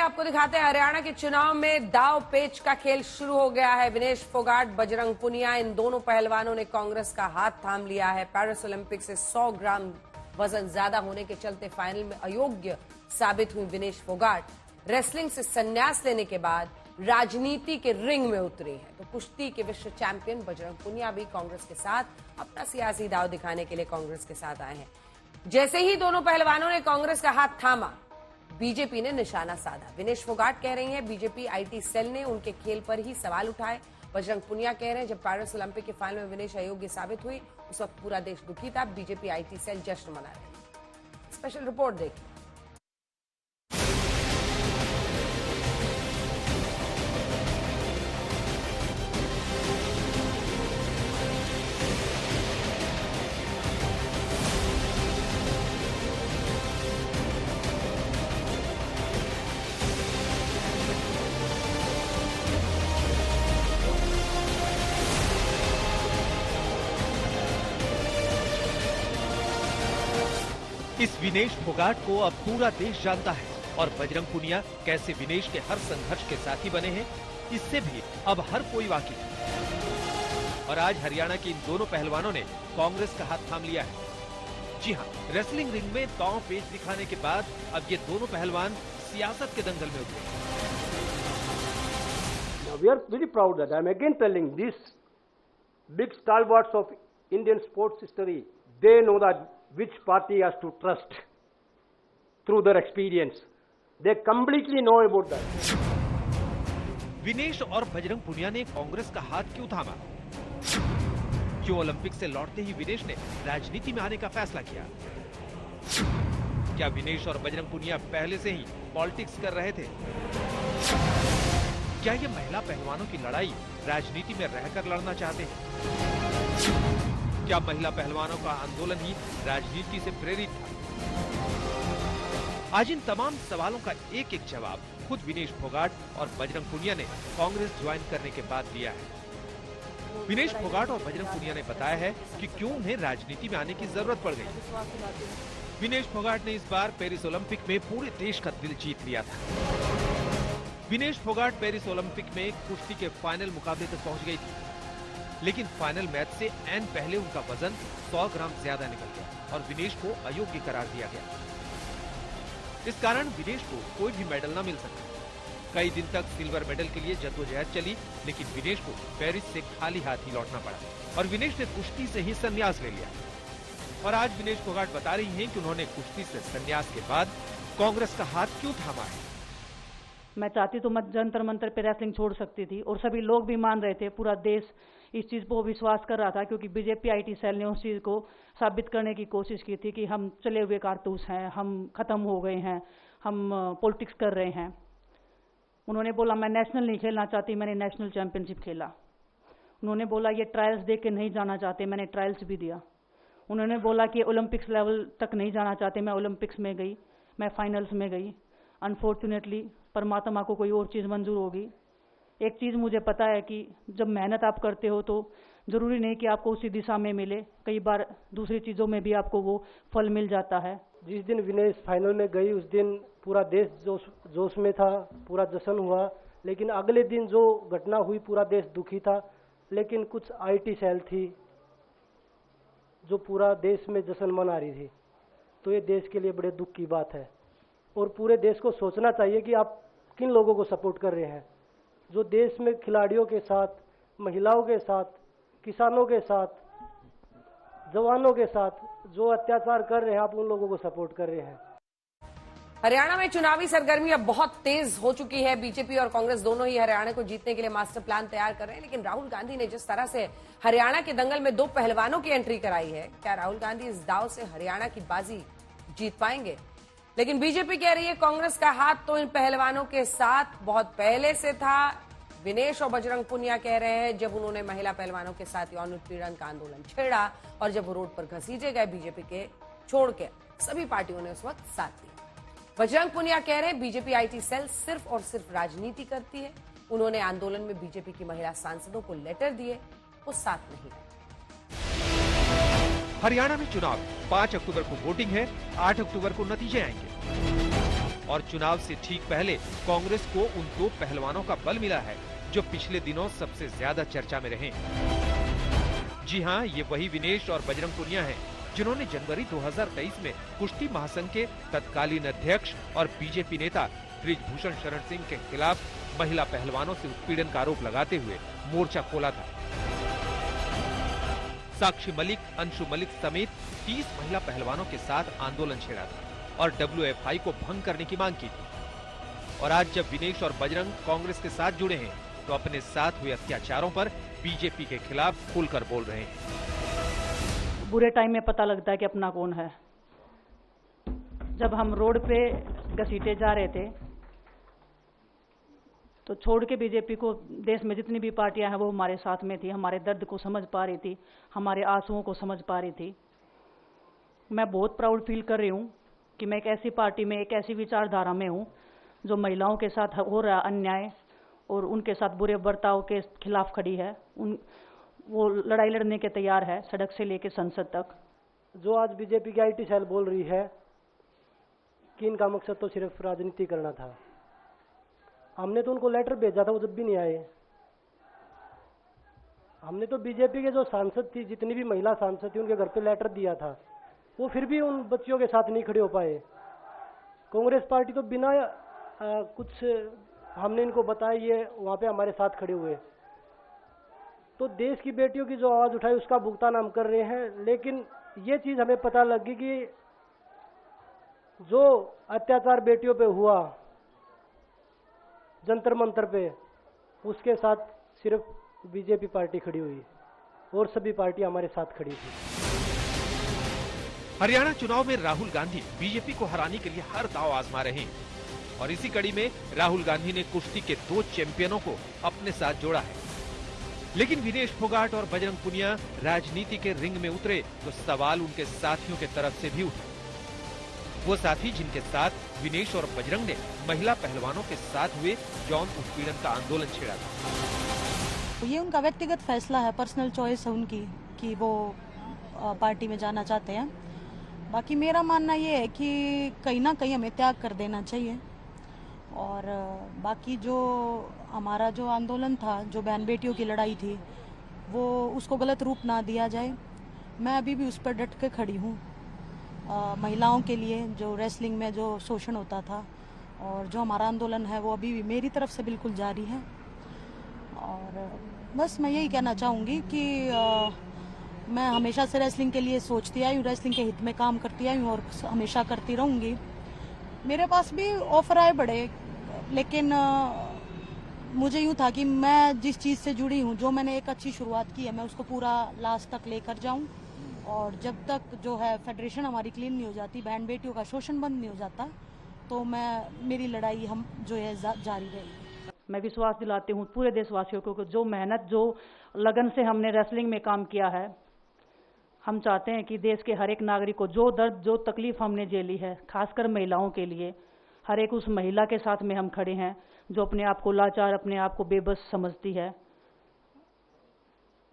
आपको दिखाते हैं हरियाणा के चुनाव में दाव पेच का खेल शुरू हो गया है। विनेश फोगाट, बजरंग पुनिया, इन दोनों पहलवानों ने कांग्रेस का हाथ थाम लिया है। पेरिस ओलंपिक से 100 ग्राम वजन ज्यादा होने के चलते फाइनल में अयोग्य साबित हुई विनेश फोगाट रेसलिंग से संन्यास लेने के बाद राजनीति के रिंग में उतरी है। तो कुश्ती के विश्व चैंपियन बजरंग पुनिया भी कांग्रेस के साथ अपना सियासी दाव दिखाने के लिए कांग्रेस के साथ आए हैं। जैसे ही दोनों पहलवानों ने कांग्रेस का हाथ थामा, बीजेपी ने निशाना साधा। विनेश फोगाट कह रही हैं बीजेपी आईटी सेल ने उनके खेल पर ही सवाल उठाए। बजरंग पुनिया कह रहे हैं जब पेरिस ओलंपिक के फाइनल में विनेश अयोग्य साबित हुई उस वक्त पूरा देश दुखी था। बीजेपी आईटी सेल जश्न मना रहे हैं। स्पेशल रिपोर्ट देखिए। इस विनेश फोगाट को अब पूरा देश जानता है और बजरंग पुनिया कैसे विनेश के हर संघर्ष के साथी बने हैं, इससे भी अब हर कोई वाकिफ है। और आज हरियाणा के इन दोनों पहलवानों ने कांग्रेस का हाथ थाम लिया है। जी हां, रेसलिंग रिंग में दांव पेच दिखाने के बाद अब ये दोनों पहलवान सियासत के दंगल में उतरे। We are very proud that I am again telling these big stalwarts of Indian sports history. They know that which party has to trust through their experience. They completely know about that. Vinesh और बजरंग पुनिया ने कांग्रेस का हाथ क्यों थामा? क्यों Olympic से लौटते ही विनेश ने राजनीति में आने का फैसला किया? क्या विनेश और बजरंग पुनिया पहले से ही पॉलिटिक्स कर रहे थे? क्या ये महिला पहलवानों की लड़ाई राजनीति में रहकर लड़ना चाहते हैं? क्या महिला पहलवानों का आंदोलन ही राजनीति से प्रेरित था? आज इन तमाम सवालों का एक एक जवाब खुद विनेश फोगाट और बजरंग पुनिया ने कांग्रेस ज्वाइन करने के बाद दिया है। विनेश फोगाट और बजरंग पुनिया ने बताया है कि क्यों उन्हें राजनीति में आने की जरूरत पड़ गई। विनेश फोगाट ने इस बार पेरिस ओलंपिक में पूरे देश का दिल जीत लिया था। विनेश फोगाट पेरिस ओलंपिक में कुश्ती के फाइनल मुकाबले तक पहुंच गई थी, लेकिन फाइनल मैच से ऐन पहले उनका वजन 100 ग्राम ज्यादा निकल गया और विनेश को अयोग्य करार दिया गया। इस कारण विनेश को कोई भी मेडल न मिल सका। कई दिन तक सिल्वर मेडल के लिए जद्दोजहद चली, लेकिन विनेश को पेरिस से खाली हाथ ही लौटना पड़ा और विनेश ने कुश्ती से ही संन्यास ले लिया। और आज विनेश फोगाट बता रही हैं कि उन्होंने कुश्ती से संन्यास के बाद कांग्रेस का हाथ क्यों थामा है। मैं चाहती तो मैं जंतर मंतर पे रेसलिंग छोड़ सकती थी और सभी लोग भी मान रहे थे, पूरा देश इस चीज को विश्वास कर रहा था, क्योंकि बीजेपी आईटी सेल ने उस चीज को साबित करने की कोशिश की थी कि हम चले हुए कारतूस हैं, हम खत्म हो गए हैं, हम पॉलिटिक्स कर रहे हैं। उन्होंने बोला मैं नेशनल नहीं खेलना चाहती, मैंने नेशनल चैंपियनशिप खेला। उन्होंने बोला ये ट्रायल्स दे के नहीं जाना चाहते, मैंने ट्रायल्स भी दिया। उन्होंने बोला कि ओलंपिक्स लेवल तक नहीं जाना चाहते, मैं ओलंपिक्स में गई, मैं फाइनल्स में गई। अनफॉर्चुनेटली परमात्मा को कोई और चीज़ मंजूर होगी। एक चीज़ मुझे पता है कि जब मेहनत आप करते हो तो ज़रूरी नहीं कि आपको उसी दिशा में मिले, कई बार दूसरी चीज़ों में भी आपको वो फल मिल जाता है। जिस दिन विनेश फाइनल में गई उस दिन पूरा देश जोश में था, पूरा जश्न हुआ। लेकिन अगले दिन जो घटना हुई पूरा देश दुखी था। लेकिन कुछ आईटी सेल थी जो पूरा देश में जश्न मना रही थी, तो ये देश के लिए बड़े दुख की बात है। और पूरे देश को सोचना चाहिए कि आप किन लोगों को सपोर्ट कर रहे हैं। जो देश में खिलाड़ियों के साथ, महिलाओं के साथ, किसानों के साथ, जवानों के साथ जो अत्याचार कर रहे हैं, आप उन लोगों को सपोर्ट कर रहे हैं। हरियाणा में चुनावी सरगर्मी अब बहुत तेज हो चुकी है। बीजेपी और कांग्रेस दोनों ही हरियाणा को जीतने के लिए मास्टर प्लान तैयार कर रहे हैं। लेकिन राहुल गांधी ने जिस तरह से हरियाणा के दंगल में 2 पहलवानों की एंट्री कराई है, क्या राहुल गांधी इस दाव से हरियाणा की बाजी जीत पाएंगे? लेकिन बीजेपी कह रही है कांग्रेस का हाथ तो इन पहलवानों के साथ बहुत पहले से था। विनेश और बजरंग पुनिया कह रहे हैं जब उन्होंने महिला पहलवानों के साथ यौन उत्पीड़न का आंदोलन छेड़ा और जब वो रोड पर घसीटे गए बीजेपी के छोड़ के, सभी पार्टियों ने उस वक्त साथ दिया। बजरंग पुनिया कह रहे हैं बीजेपी आईटी सेल सिर्फ और सिर्फ राजनीति करती है। उन्होंने आंदोलन में बीजेपी की महिला सांसदों को लेटर दिए, वो साथ नहीं रहे। हरियाणा में चुनाव 5 अक्टूबर को वोटिंग है, 8 अक्टूबर को नतीजे आएंगे। और चुनाव से ठीक पहले कांग्रेस को उन दो पहलवानों का बल मिला है जो पिछले दिनों सबसे ज्यादा चर्चा में रहे। जी हां, ये वही विनेश और बजरंग पुनिया हैं जिन्होंने जनवरी 2023 में कुश्ती महासंघ के तत्कालीन अध्यक्ष और बीजेपी नेता बृजभूषण शरण सिंह के खिलाफ महिला पहलवानों से उत्पीड़न का आरोप लगाते हुए मोर्चा खोला था। साक्षी मलिक, अंशु मलिक समेत 30 महिला पहलवानों के साथ आंदोलन छेड़ा था और WFI को भंग करने की मांग की थी। और आज जब विनेश और बजरंग कांग्रेस के साथ जुड़े हैं तो अपने साथ हुए अत्याचारों पर बीजेपी के खिलाफ खुलकर बोल रहे हैं। बुरे टाइम में पता लगता है कि अपना कौन है। जब हम रोड पे घसीटे जा रहे थे तो छोड़ के बीजेपी को देश में जितनी भी पार्टियां हैं वो हमारे साथ में थी, हमारे दर्द को समझ पा रही थी, हमारे आंसुओं को समझ पा रही थी। मैं बहुत प्राउड फील कर रही हूँ कि मैं एक ऐसी पार्टी में, एक ऐसी विचारधारा में हूँ जो महिलाओं के साथ हो रहा अन्याय और उनके साथ बुरे बर्ताव के खिलाफ खड़ी है। वो लड़ाई लड़ने के तैयार है, सड़क से लेकर संसद तक। जो आज बीजेपी की IT सेल बोल रही है कि इनका मकसद तो सिर्फ राजनीति करना था। हमने तो उनको लेटर भेजा था, वो जब भी नहीं आए। हमने तो बीजेपी के जो सांसद थी, जितनी भी महिला सांसद थी, उनके घर पे लेटर दिया था, वो फिर भी उन बच्चियों के साथ नहीं खड़े हो पाए। कांग्रेस पार्टी तो बिना कुछ हमने इनको बताया ये वहाँ पे हमारे साथ खड़े हुए। तो देश की बेटियों की जो आवाज़ उठाई उसका भुगतान हम कर रहे हैं। लेकिन ये चीज़ हमें पता लगी कि जो अत्याचार बेटियों पे हुआ जंतर मंतर पे, उसके साथ सिर्फ बीजेपी पार्टी खड़ी हुई और सभी पार्टी हमारे साथ खड़ी थी। हरियाणा चुनाव में राहुल गांधी बीजेपी को हराने के लिए हर दांव आजमा रहे हैं और इसी कड़ी में राहुल गांधी ने कुश्ती के 2 चैंपियनों को अपने साथ जोड़ा है। लेकिन विनेश फोगाट और बजरंग पुनिया राजनीति के रिंग में उतरे तो सवाल उनके साथियों के तरफ से भी उठे। वो साथी जिनके साथ विनेश और बजरंग ने महिला पहलवानों के साथ हुए यौन उत्पीड़न का आंदोलन छेड़ा था। ये उनका व्यक्तिगत फैसला है, पर्सनल चॉइस है उनकी कि वो पार्टी में जाना चाहते हैं। बाकी मेरा मानना ये है कि कहीं ना कहीं हमें त्याग कर देना चाहिए और बाकी जो हमारा जो आंदोलन था, जो बहन बेटियों की लड़ाई थी, वो उसको गलत रूप ना दिया जाए। मैं अभी भी उस पर डट के खड़ी हूँ। महिलाओं के लिए जो रेसलिंग में जो शोषण होता था और जो हमारा आंदोलन है वो अभी भी मेरी तरफ से बिल्कुल जारी है। और बस मैं यही कहना चाहूँगी कि मैं हमेशा से रेसलिंग के लिए सोचती आई हूँ, रेसलिंग के हित में काम करती आई हूँ और हमेशा करती रहूँगी। मेरे पास भी ऑफर आए बड़े, लेकिन मुझे यूँ था कि मैं जिस चीज़ से जुड़ी हूँ, जो मैंने एक अच्छी शुरुआत की है, मैं उसको पूरा लास्ट तक लेकर जाऊँ और जब तक जो है फेडरेशन हमारी क्लीन नहीं हो जाती, बहन बेटियों का शोषण बंद नहीं हो जाता, तो मेरी लड़ाई हम जो है जारी रहेगी। मैं विश्वास दिलाती हूँ पूरे देशवासियों को, जो मेहनत, जो लगन से हमने रेसलिंग में काम किया है, हम चाहते हैं कि देश के हर एक नागरिक को जो दर्द, जो तकलीफ हमने झेली है, खासकर महिलाओं के लिए, हर एक उस महिला के साथ में हम खड़े हैं जो अपने आप को लाचार, अपने आप को बेबस समझती है।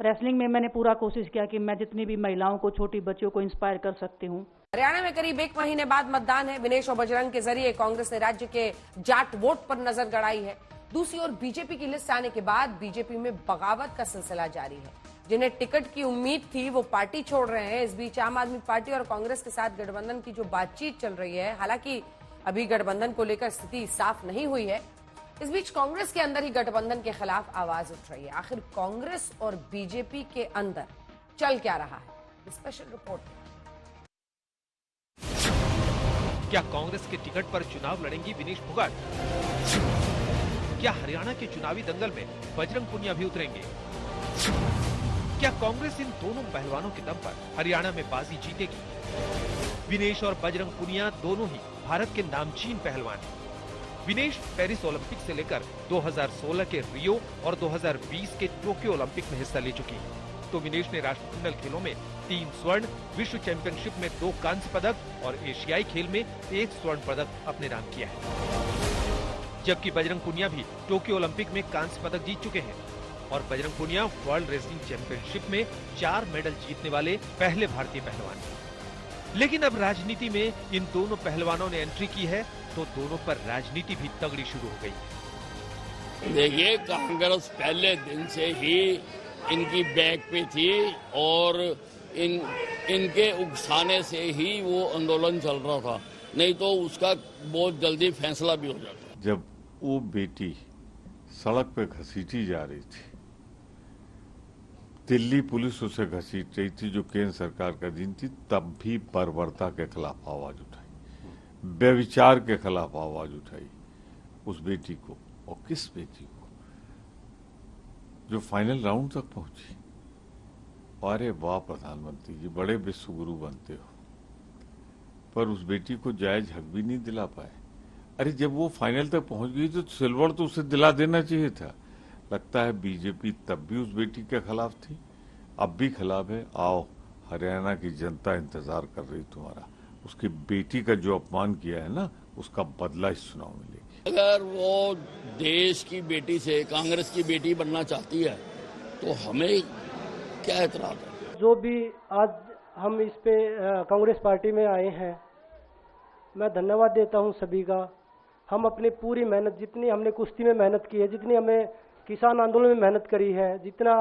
रेसलिंग में मैंने पूरा कोशिश किया कि मैं जितनी भी महिलाओं को, छोटी बच्चियों को इंस्पायर कर सकती हूँ। हरियाणा में करीब 1 महीने बाद मतदान है। विनेश और बजरंग के जरिए कांग्रेस ने राज्य के जाट वोट पर नजर गड़ाई है। दूसरी ओर बीजेपी की लिस्ट आने के बाद बीजेपी में बगावत का सिलसिला जारी है। जिन्हें टिकट की उम्मीद थी वो पार्टी छोड़ रहे हैं। इस बीच आम आदमी पार्टी और कांग्रेस के साथ गठबंधन की जो बातचीत चल रही है, हालांकि अभी गठबंधन को लेकर स्थिति साफ नहीं हुई है। इस बीच कांग्रेस के अंदर ही गठबंधन के खिलाफ आवाज उठ रही है। आखिर कांग्रेस और बीजेपी के अंदर चल क्या रहा है, स्पेशल रिपोर्ट। क्या कांग्रेस के टिकट पर चुनाव लड़ेंगी विनेश फोगाट? क्या हरियाणा के चुनावी दंगल में बजरंग पुनिया भी उतरेंगे? क्या कांग्रेस इन दोनों पहलवानों के दम पर हरियाणा में बाजी जीतेगी? विनेश और बजरंग पुनिया दोनों ही भारत के नामचीन पहलवान हैं। विनेश पेरिस ओलंपिक से लेकर 2016 के रियो और 2020 के टोक्यो ओलंपिक में हिस्सा ले चुकी हैं। तो विनेश ने राष्ट्रमंडल खेलों में 3 स्वर्ण, विश्व चैंपियनशिप में 2 कांस्य पदक और एशियाई खेल में 1 स्वर्ण पदक अपने नाम किया है। जबकि बजरंग पुनिया भी टोक्यो ओलंपिक में कांस्य पदक जीत चुके हैं और Bajrang Punia world wrestling championship में 4 मेडल जीतने वाले पहले भारतीय पहलवान हैं। लेकिन अब राजनीति में इन दोनों पहलवानों ने एंट्री की है तो दोनों पर राजनीति भी तगड़ी शुरू हो गई। देखिए, कांग्रेस पहले दिन से ही इनकी बैक पे थी और इनके उकसाने से ही वो आंदोलन चल रहा था, नहीं तो उसका बहुत जल्दी फैसला भी हो जाता। जब वो बेटी सड़क पे घसीटी जा रही थी, दिल्ली पुलिस उसे घसीट रही थी जो केंद्र सरकार का दिन थी, तब भी बर्बरता के खिलाफ आवाज उठाई, व्यभिचार के खिलाफ आवाज उठाई उस बेटी को। और किस बेटी को? जो फाइनल राउंड तक पहुंची। अरे वाह प्रधानमंत्री जी, बड़े विश्व गुरु बनते हो, पर उस बेटी को जायज हक भी नहीं दिला पाए। अरे जब वो फाइनल तक पहुंच गई तो सिल्वर तो उसे दिला देना चाहिए था। लगता है बीजेपी तब भी उस बेटी के खिलाफ थी, अब भी खिलाफ है। आओ, हरियाणा की जनता इंतजार कर रही तुम्हारा। उसकी बेटी का जो अपमान किया है ना, उसका बदला इस चुनाव में लेगी। अगर वो देश की बेटी से कांग्रेस की बेटी बनना चाहती है तो हमें क्या एतराज है? जो भी आज हम इस पे कांग्रेस पार्टी में आए हैं, मैं धन्यवाद देता हूं सभी का। हम अपनी पूरी मेहनत, जितनी हमने कुश्ती में मेहनत की है, जितनी हमें किसान आंदोलन में मेहनत करी है, जितना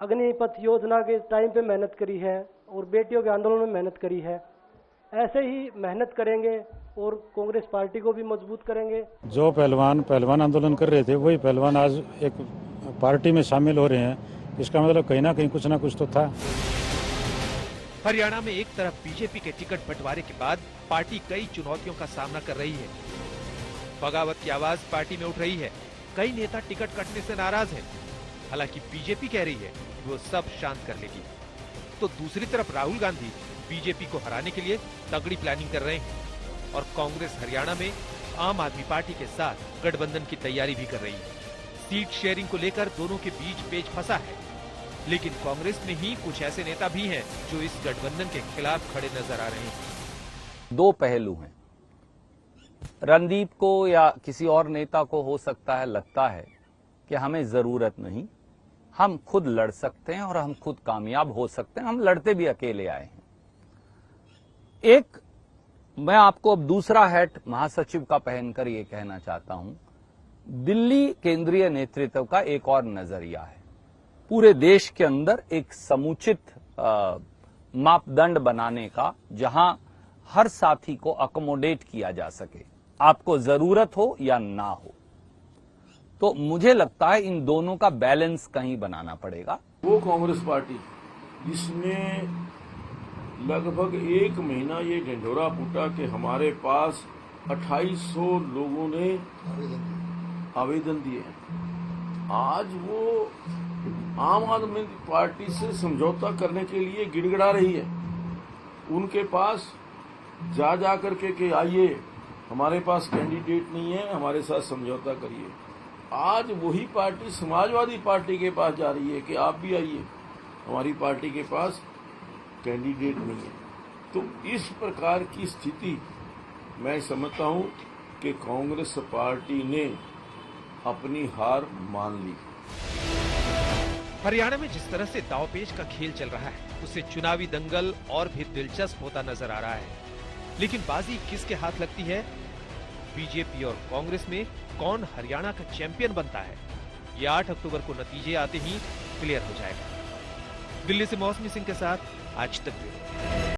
अग्निपथ योजना के टाइम पे मेहनत करी है और बेटियों के आंदोलन में मेहनत करी है, ऐसे ही मेहनत करेंगे और कांग्रेस पार्टी को भी मजबूत करेंगे। जो पहलवान आंदोलन कर रहे थे, वही पहलवान आज एक पार्टी में शामिल हो रहे हैं। इसका मतलब कहीं ना कहीं कुछ ना कुछ तो था। हरियाणा में एक तरफ बीजेपी के टिकट बंटवारे के बाद पार्टी कई चुनौतियों का सामना कर रही है। बगावत की आवाज पार्टी में उठ रही है। कई नेता टिकट कटने से नाराज हैं। हालांकि बीजेपी कह रही है कि वो सब शांत कर लेगी। तो दूसरी तरफ राहुल गांधी बीजेपी को हराने के लिए तगड़ी प्लानिंग कर रहे हैं और कांग्रेस हरियाणा में आम आदमी पार्टी के साथ गठबंधन की तैयारी भी कर रही है। सीट शेयरिंग को लेकर दोनों के बीच पेच फंसा है, लेकिन कांग्रेस में ही कुछ ऐसे नेता भी हैं जो इस गठबंधन के खिलाफ खड़े नजर आ रहे हैं। दो पहलू हैं। रणदीप को या किसी और नेता को हो सकता है लगता है कि हमें जरूरत नहीं, हम खुद लड़ सकते हैं और हम खुद कामयाब हो सकते हैं, हम लड़ते भी अकेले आए हैं। एक, मैं आपको अब दूसरा हैट महासचिव का पहनकर ये कहना चाहता हूं, दिल्ली केंद्रीय नेतृत्व का एक और नजरिया है। पूरे देश के अंदर एक समुचित मापदंड बनाने का, जहां हर साथी को अकोमोडेट किया जा सके, आपको जरूरत हो या ना हो। तो मुझे लगता है इन दोनों का बैलेंस कहीं बनाना पड़ेगा। वो कांग्रेस पार्टी जिसने लगभग एक महीना ये ढिंढोरा पीटा कि हमारे पास 2800 लोगों ने आवेदन दिए हैं, आज वो आम आदमी पार्टी से समझौता करने के लिए गिड़गिड़ा रही है। उनके पास जा करके कि आइए, हमारे पास कैंडिडेट नहीं है, हमारे साथ समझौता करिए। आज वही पार्टी समाजवादी पार्टी के पास जा रही है कि आप भी आइए, हमारी पार्टी के पास कैंडिडेट नहीं है। तो इस प्रकार की स्थिति मैं समझता हूं कि कांग्रेस पार्टी ने अपनी हार मान ली। हरियाणा में जिस तरह से दांवपेच का खेल चल रहा है, उससे चुनावी दंगल और भी दिलचस्प होता नजर आ रहा है। लेकिन बाजी किसके हाथ लगती है? बीजेपी और कांग्रेस में कौन हरियाणा का चैंपियन बनता है, ये 8 अक्टूबर को नतीजे आते ही क्लियर हो जाएगा। दिल्ली से मौसमी सिंह के साथ आज तक ब्यूरो।